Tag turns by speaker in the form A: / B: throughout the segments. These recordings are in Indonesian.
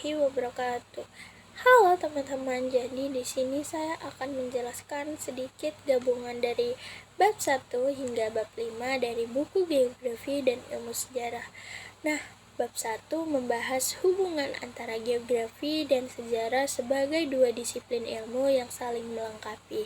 A: warahmatullahi wabarakatuh. Halo teman-teman, jadi di sini saya akan menjelaskan sedikit gabungan dari bab 1 hingga bab 5 dari buku Geografi dan Ilmu Sejarah. Nah, bab 1 membahas hubungan antara geografi dan sejarah sebagai dua disiplin ilmu yang saling melengkapi.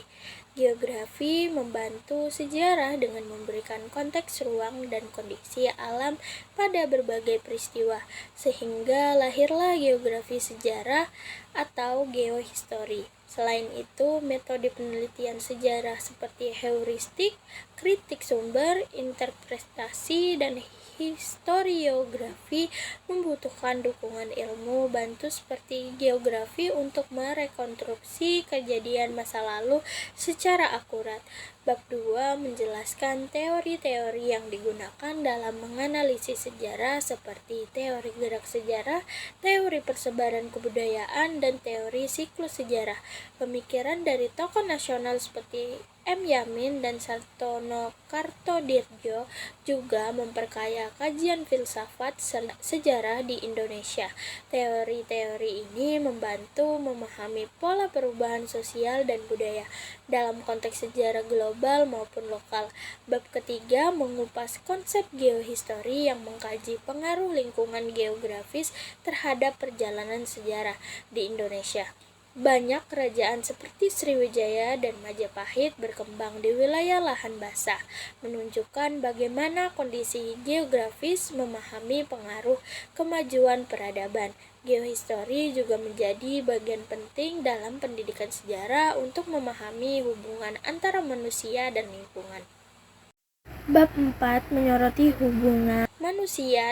A: Geografi membantu sejarah dengan memberikan konteks ruang dan kondisi alam pada berbagai peristiwa, sehingga lahirlah geografi sejarah atau geohistory. Selain itu, metode penelitian sejarah seperti heuristik, kritik sumber, interpretasi, dan historiografi membutuhkan dukungan ilmu bantu seperti geografi untuk merekonstruksi kejadian masa lalu secara akurat. Bab 2 menjelaskan teori-teori yang digunakan dalam menganalisis sejarah seperti teori gerak sejarah, teori persebaran kebudayaan, dan teori siklus sejarah. Pemikiran dari tokoh nasional seperti M. Yamin dan Sartono Kartodirjo juga memperkaya kajian filsafat sejarah di Indonesia. Teori-teori ini membantu memahami pola perubahan sosial dan budaya dalam konteks sejarah global maupun lokal. Bab ketiga mengupas konsep geohistory yang mengkaji pengaruh lingkungan geografis terhadap perjalanan sejarah di Indonesia. Banyak kerajaan seperti Sriwijaya dan Majapahit berkembang di wilayah lahan basah, menunjukkan bagaimana kondisi geografis memahami pengaruh kemajuan peradaban. Geohistory juga menjadi bagian penting dalam pendidikan sejarah untuk memahami hubungan antara manusia dan lingkungan. Bab 4 menyoroti hubungan manusia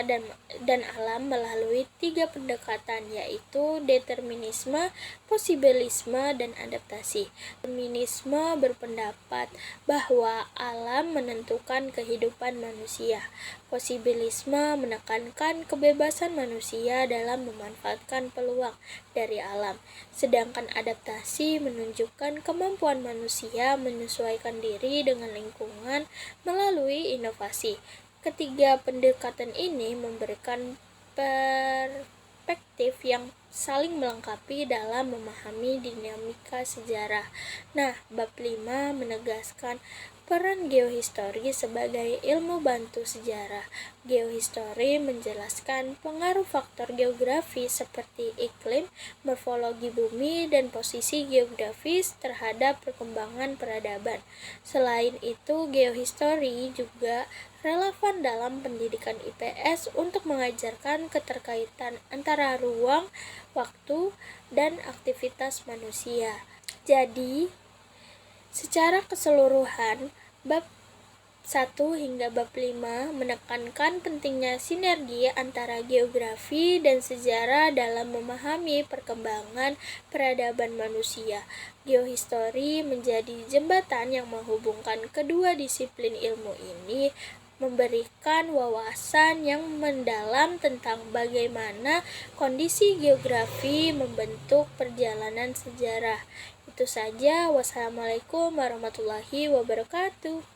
A: dan alam melalui 3 pendekatan, yaitu determinisme, posibilisme, dan adaptasi. Determinisme berpendapat bahwa alam menentukan kehidupan manusia. Posibilisme menekankan kebebasan manusia dalam memanfaatkan peluang dari alam, sedangkan adaptasi menunjukkan kemampuan manusia menyesuaikan diri dengan lingkungan melalui inovasi. Ketiga pendekatan ini memberikan perspektif yang saling melengkapi dalam memahami dinamika sejarah. Nah, bab 5 menegaskan peran geohistory sebagai ilmu bantu sejarah. Geohistory menjelaskan pengaruh faktor geografi seperti iklim, morfologi bumi, dan posisi geografis terhadap perkembangan peradaban. Selain itu, geohistory juga relevan dalam pendidikan IPS untuk mengajarkan keterkaitan antara ruang, waktu, dan aktivitas manusia. Jadi, secara keseluruhan, bab 1 hingga bab 5 menekankan pentingnya sinergi antara geografi dan sejarah dalam memahami perkembangan peradaban manusia. Geohistory menjadi jembatan yang menghubungkan kedua disiplin ilmu ini, memberikan wawasan yang mendalam tentang bagaimana kondisi geografi membentuk perjalanan sejarah. Itu saja. Wassalamualaikum warahmatullahi wabarakatuh.